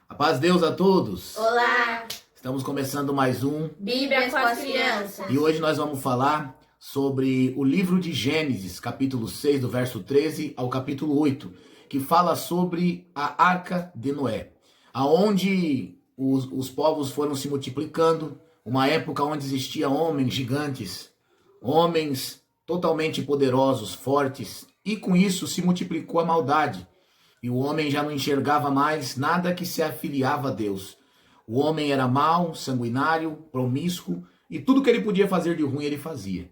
A paz de Deus a todos. Olá! Estamos começando mais um Bíblia com as crianças. E hoje nós vamos falar sobre o livro de Gênesis, capítulo 6, do verso 13 ao capítulo 8, que fala sobre a Arca de Noé, aonde os povos foram se multiplicando, uma época onde existiam homens gigantes, homens totalmente poderosos, fortes, e com isso se multiplicou a maldade. E o homem já não enxergava mais nada que se afiliava a Deus. O homem era mau, sanguinário, promíscuo, e tudo que ele podia fazer de ruim ele fazia.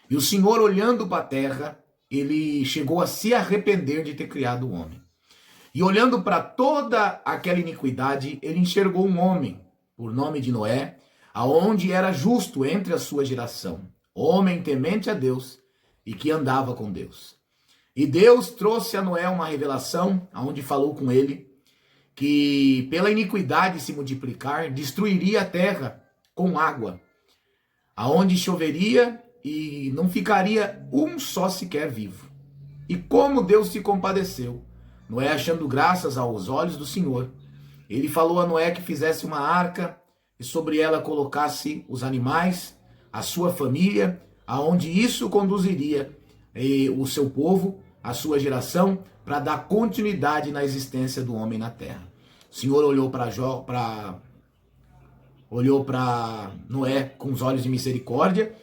E o Senhor, olhando para a terra, ele chegou a se arrepender de ter criado o homem. E olhando para toda aquela iniquidade, ele enxergou um homem, por nome de Noé, aonde era justo entre a sua geração, homem temente a Deus e que andava com Deus. E Deus trouxe a Noé uma revelação, onde falou com ele que pela iniquidade se multiplicar, destruiria a terra com água, aonde choveria e não ficaria um só sequer vivo. E como Deus se compadeceu, Noé, achando graças aos olhos do Senhor, ele falou a Noé que fizesse uma arca e sobre ela colocasse os animais, a sua família, aonde isso conduziria o seu povo, a sua geração, para dar continuidade na existência do homem na terra. O Senhor olhou para Noé com os olhos de misericórdia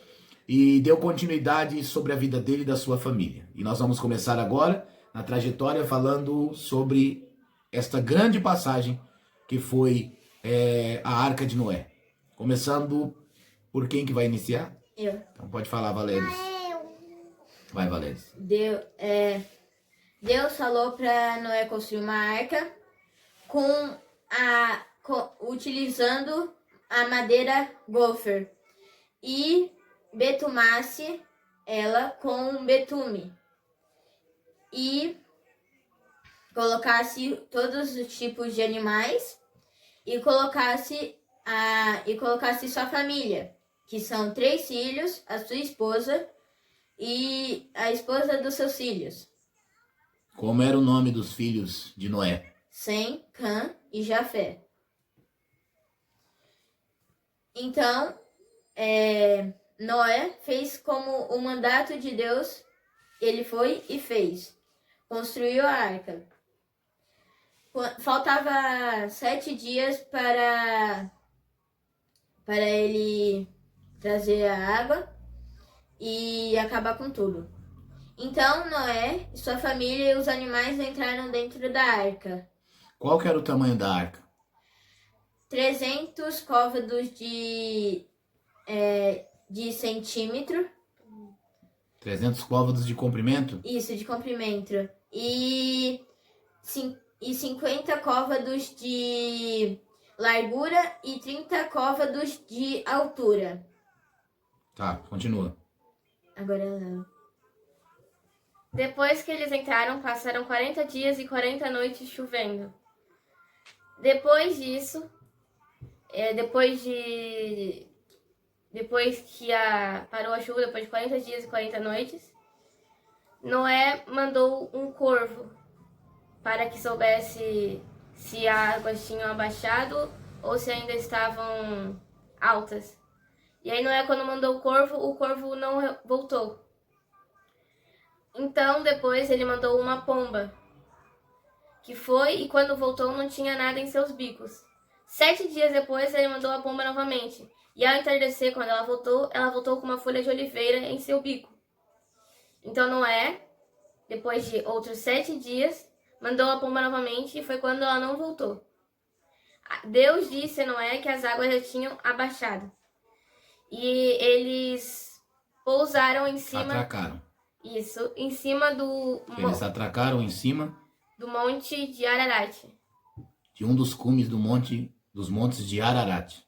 e deu continuidade sobre a vida dele e da sua família. E nós vamos começar agora na trajetória falando sobre esta grande passagem que foi a Arca de Noé. Começando por quem que vai iniciar? Eu. Então pode falar, Valéria. Vai, Valéria. Deus falou para Noé construir uma arca utilizando a madeira gopher e betumasse ela com betume e colocasse todos os tipos de animais e colocasse sua família, que são 3 filhos, a sua esposa e a esposa dos seus filhos. Como era o nome dos filhos de Noé? Sem, Cã e Jafé. Então, Noé fez como o mandato de Deus, ele foi e fez. Construiu a arca. Faltava 7 dias para ele trazer a água e acabar com tudo. Então Noé, sua família e os animais entraram dentro da arca. Qual que era o tamanho da arca? 300 côvados de centímetro. 300 côvados de comprimento? Isso, de comprimento. E 50 côvados de largura e 30 côvados de altura. Tá, continua. Agora não. Depois que eles entraram, passaram 40 dias e 40 noites chovendo. Depois disso, depois que parou a chuva, depois de 40 dias e 40 noites, Noé mandou um corvo para que soubesse se as águas tinham abaixado ou se ainda estavam altas. E aí Noé, quando mandou o corvo não voltou. Então, depois ele mandou uma pomba, que foi e quando voltou não tinha nada em seus bicos. 7 dias depois ele mandou a pomba novamente. E ao entardecer, quando ela voltou com uma folha de oliveira em seu bico. Então Noé, depois de outros 7 dias, mandou a pomba novamente e foi quando ela não voltou. Deus disse a Noé que as águas já tinham abaixado. E eles pousaram em cima... Atracaram. Isso, em cima Eles atracaram em cima do monte de Ararat. De um dos cumes dos montes de Ararat.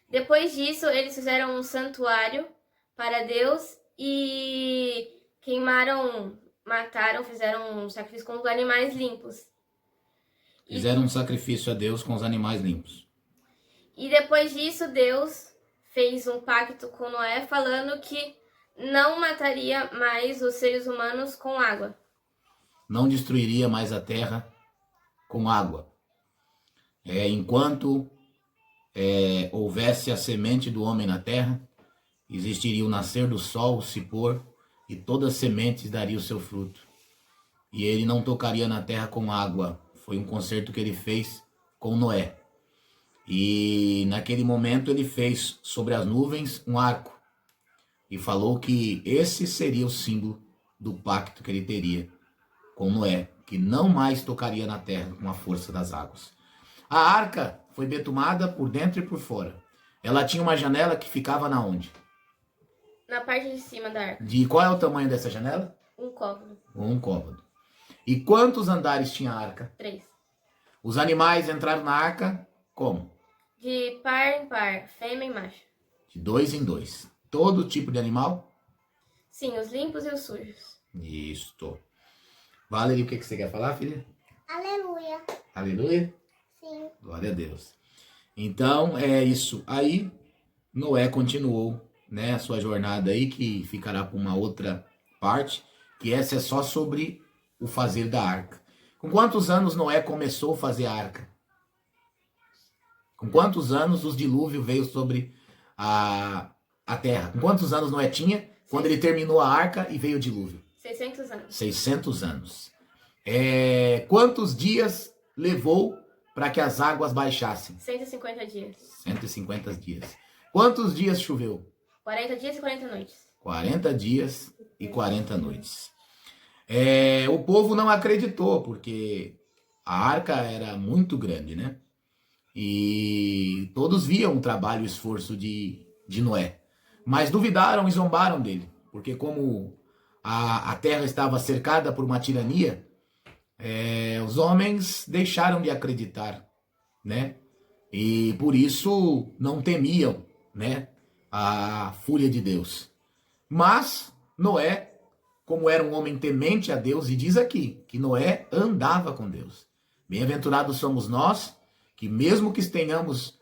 Depois disso, eles fizeram um santuário para Deus e fizeram um sacrifício com os animais limpos. Fizeram um sacrifício a Deus com os animais limpos. E depois disso, Deus fez um pacto com Noé falando que não mataria mais os seres humanos com água. Não destruiria mais a terra com água. Enquanto houvesse a semente do homem na terra, existiria o nascer do sol, o se pôr, e todas as sementes dariam o seu fruto. E ele não tocaria na terra com água. Foi um concerto que ele fez com Noé. E naquele momento ele fez sobre as nuvens um arco. E falou que esse seria o símbolo do pacto que ele teria com Noé, que não mais tocaria na terra com a força das águas. A arca foi betumada por dentro e por fora. Ela tinha uma janela que ficava na onde? Na parte de cima da arca. De qual é o tamanho dessa janela? Um côvado. Um côvado. E quantos andares tinha a arca? 3. Os animais entraram na arca como? De par em par, fêmea e macho. De 2 em 2. Todo tipo de animal? Sim, os limpos e os sujos. Isto. Valerie, o que você quer falar, filha? Aleluia. Aleluia? Sim. Glória a Deus. Então, é isso. Aí, Noé continuou, né, a sua jornada aí, que ficará para uma outra parte, que essa é só sobre o fazer da arca. Com quantos anos Noé começou a fazer a arca? Com quantos anos os dilúvios veio sobre a terra? Com quantos anos Noé tinha quando ele terminou a arca e veio o dilúvio? 600 anos. 600 anos. Quantos dias levou para que as águas baixassem? 150 dias. 150 dias. Quantos dias choveu? 40 dias e 40 noites. 40 dias e 40 noites. O povo não acreditou, porque a arca era muito grande, né? E todos viam o trabalho e o esforço de Noé. Mas duvidaram e zombaram dele, porque como a terra estava cercada por uma tirania, os homens deixaram de acreditar, né? E por isso não temiam, né, a fúria de Deus. Mas Noé, como era um homem temente a Deus, e diz aqui que Noé andava com Deus. Bem-aventurados somos nós, que mesmo que estejamos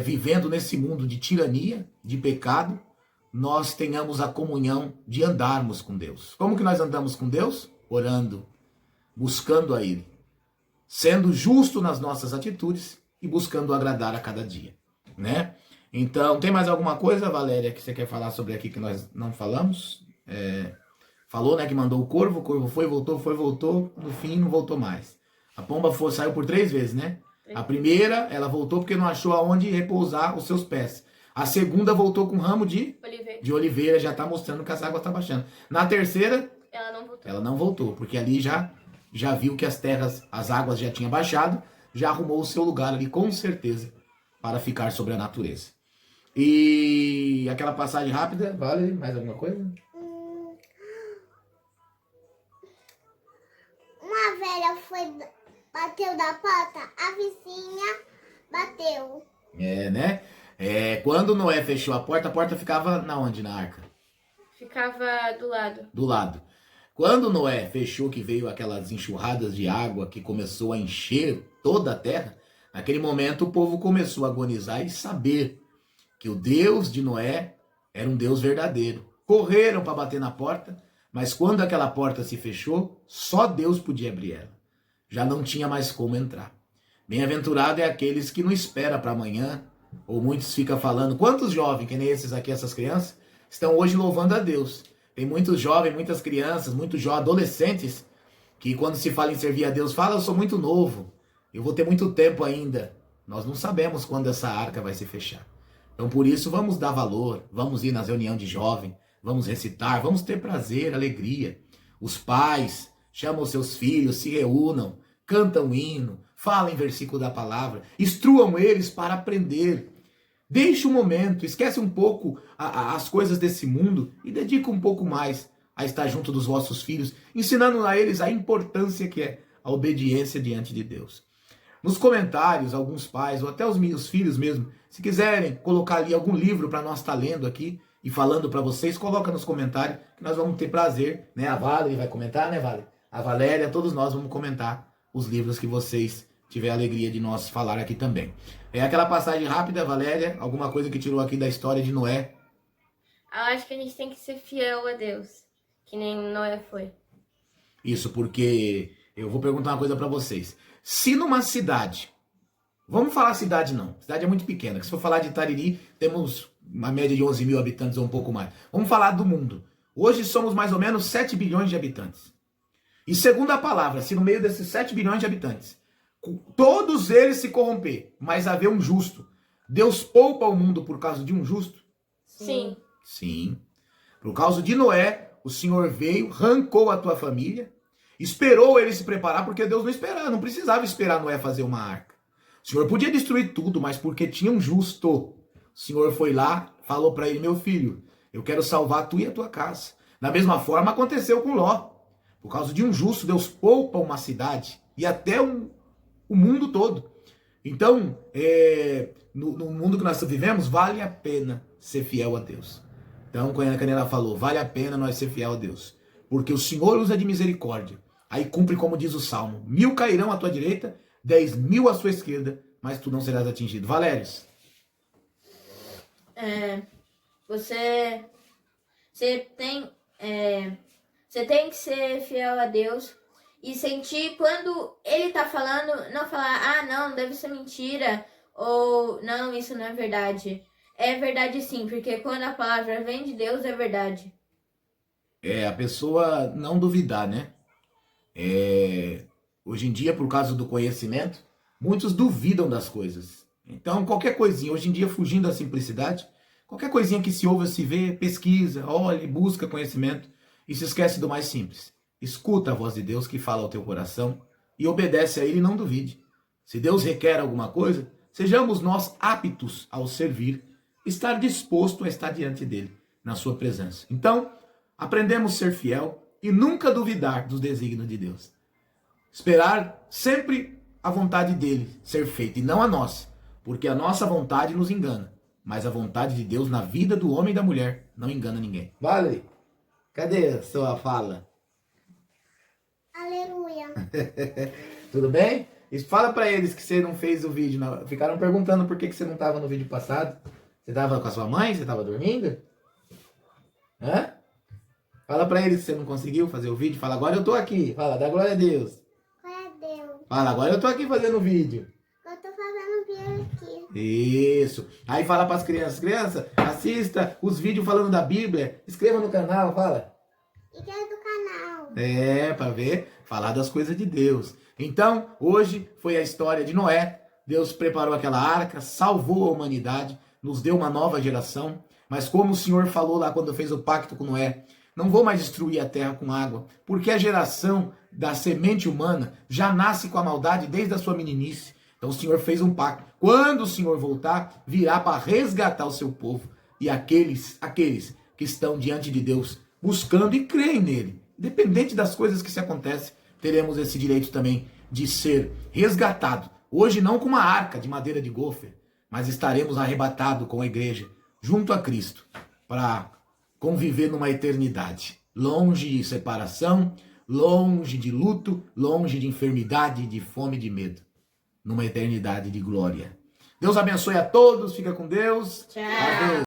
vivendo nesse mundo de tirania, de pecado, nós tenhamos a comunhão de andarmos com Deus. Como que nós andamos com Deus? Orando, buscando a Ele, sendo justo nas nossas atitudes e buscando agradar a cada dia, né? Então, tem mais alguma coisa, Valéria, que você quer falar sobre aqui que nós não falamos? Falou, né, que mandou o corvo foi, voltou, no fim não voltou mais. A pomba saiu por 3 vezes, né? A primeira, ela voltou porque não achou aonde repousar os seus pés. A segunda voltou com ramo de oliveira, já está mostrando que as águas estão baixando. Na terceira, ela não voltou, porque ali já viu que as águas já tinham baixado, já arrumou o seu lugar ali, com certeza, para ficar sobre a natureza. E aquela passagem rápida, vale mais alguma coisa? Uma velha bateu da porta, a vizinha bateu. Né? Quando Noé fechou a porta ficava na onde, na arca? Ficava do lado. Do lado. Quando Noé fechou, que veio aquelas enxurradas de água que começou a encher toda a terra, naquele momento o povo começou a agonizar e saber que o Deus de Noé era um Deus verdadeiro. Correram para bater na porta, mas quando aquela porta se fechou, só Deus podia abrir ela. Já não tinha mais como entrar. Bem-aventurado é aqueles que não esperam para amanhã, ou muitos ficam falando. Quantos jovens, que nem esses aqui, essas crianças, estão hoje louvando a Deus? Tem muitos jovens, muitas crianças, muitos adolescentes, que quando se fala em servir a Deus, falam, eu sou muito novo, eu vou ter muito tempo ainda. Nós não sabemos quando essa arca vai se fechar. Então por isso vamos dar valor, vamos ir nas reuniões de jovem, vamos recitar, vamos ter prazer, alegria. Os pais chamam seus filhos, se reúnam, cantam hino, falem versículo da palavra, instruam eles para aprender. Deixe um momento, esquece um pouco as coisas desse mundo e dedica um pouco mais a estar junto dos vossos filhos, ensinando a eles a importância que é a obediência diante de Deus. Nos comentários, alguns pais, ou até os meus filhos mesmo, se quiserem colocar ali algum livro para nós estar lendo aqui e falando para vocês, coloca nos comentários que nós vamos ter prazer, né? A Valerie vai comentar, né, Valerie? A Valéria, todos nós vamos comentar os livros que vocês tiver a alegria de nós falar aqui também. Aquela passagem rápida, Valéria, alguma coisa que tirou aqui da história de Noé? Eu acho que a gente tem que ser fiel a Deus, que nem Noé foi. Isso, porque eu vou perguntar uma coisa para vocês. Se numa cidade Vamos falar cidade não. Cidade é muito pequena. Se for falar de Itariri, temos uma média de 11 mil habitantes ou um pouco mais. Vamos falar do mundo. Hoje somos mais ou menos 7 bilhões de habitantes. E segundo a palavra, se no meio desses 7 bilhões de habitantes, todos eles se corromper, mas haver um justo, Deus poupa o mundo por causa de um justo? Sim. Sim. Por causa de Noé, o Senhor veio, arrancou a tua família, esperou ele se preparar, porque Deus não esperava, não precisava esperar Noé fazer uma arca. O Senhor podia destruir tudo, mas porque tinha um justo. O Senhor foi lá, falou para ele, meu filho, eu quero salvar tu e a tua casa. Da mesma forma aconteceu com Ló. Por causa de um justo, Deus poupa uma cidade e até o mundo todo. Então, no mundo que nós vivemos, vale a pena ser fiel a Deus. Então, quando a Canela falou, vale a pena nós ser fiel a Deus. Porque o Senhor usa de misericórdia. Aí cumpre como diz o Salmo. 1000 cairão à tua direita, 10.000 à sua esquerda, mas tu não serás atingido. Valérios. Você tem que ser fiel a Deus e sentir quando ele tá falando, não falar, não, deve ser mentira, ou não, isso não é verdade. É verdade sim, porque quando a palavra vem de Deus, é verdade. A pessoa não duvidar, né? Hoje em dia, por causa do conhecimento, muitos duvidam das coisas. Então, qualquer coisinha, hoje em dia, fugindo da simplicidade, qualquer coisinha que se ouve, se vê, pesquisa, olha, busca conhecimento e se esquece do mais simples. Escuta a voz de Deus que fala ao teu coração e obedece a ele e não duvide. Se Deus requer alguma coisa, sejamos nós aptos ao servir, estar disposto a estar diante dele, na sua presença. Então, aprendemos a ser fiel e nunca duvidar dos desígnios de Deus. Esperar sempre a vontade dele ser feita e não a nossa, porque a nossa vontade nos engana, mas a vontade de Deus na vida do homem e da mulher não engana ninguém. Vale, cadê a sua fala? Aleluia. Tudo bem? E fala pra eles que você não fez o vídeo. Ficaram perguntando por que você não estava no vídeo passado. Você estava com a sua mãe? Você estava dormindo? Hã? Fala pra eles que você não conseguiu fazer o vídeo. Fala, agora eu tô aqui. Fala, dá glória a Deus. Glória a Deus. Fala, agora eu tô aqui fazendo o vídeo. Eu tô fazendo vídeo aqui. Isso. Aí fala pras crianças. Criança, assista os vídeos falando da Bíblia. Inscreva no canal, fala. E que é do canal. Pra ver, falar das coisas de Deus. Então, hoje foi a história de Noé. Deus preparou aquela arca, salvou a humanidade, nos deu uma nova geração. Mas como o Senhor falou lá quando fez o pacto com Noé, não vou mais destruir a terra com água, porque a geração da semente humana já nasce com a maldade desde a sua meninice. Então o Senhor fez um pacto. Quando o Senhor voltar, virá para resgatar o seu povo e aqueles que estão diante de Deus, buscando e creem nele. Independente das coisas que se acontecem, teremos esse direito também de ser resgatado. Hoje não com uma arca de madeira de gofer, mas estaremos arrebatados com a igreja, junto a Cristo, para conviver numa eternidade, longe de separação, longe de luto, longe de enfermidade, de fome, de medo, numa eternidade de glória. Deus abençoe a todos, fica com Deus. Tchau. Adeus.